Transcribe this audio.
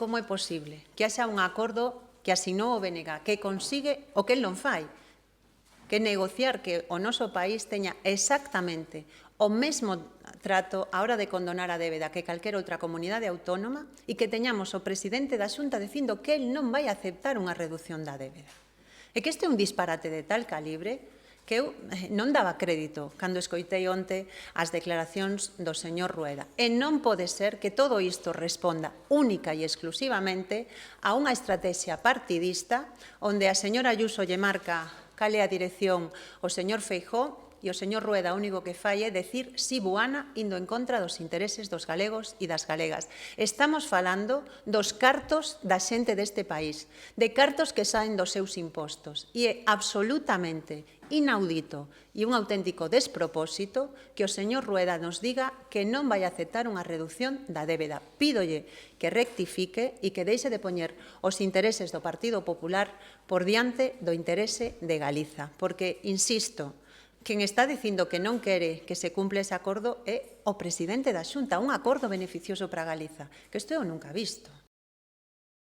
como é posible que haxa un acordo que asinou o BNG que consigue o que el non fai, que negociar que o noso país teña exactamente o mesmo trato á hora de condonar a débeda que calquera outra comunidade autónoma e que teñamos o presidente da Xunta dicindo que el non vai aceptar unha reducción da débeda. É que este é un disparate de tal calibre que eu non daba crédito cando escoitei onte as declaracións do señor Rueda. E non pode ser que todo isto responda única e exclusivamente a unha estrategia partidista onde a señora Ayuso lle marca cal é a dirección o señor Feijóo e o señor Rueda o único que fai é decir si buana indo en contra dos intereses dos galegos e das galegas. Estamos falando dos cartos da xente deste país, de cartos que saen dos seus impostos. E é absolutamente inaudito e un auténtico despropósito que o señor Rueda nos diga que non vai aceptar unha reducción da débeda. Pídolle que rectifique e que deixe de poñer os intereses do Partido Popular por diante do interese de Galiza. Porque, insisto, quen está dicindo que non quere que se cumpla ese acordo é o presidente da Xunta, un acordo beneficioso para Galiza, que isto eu nunca visto.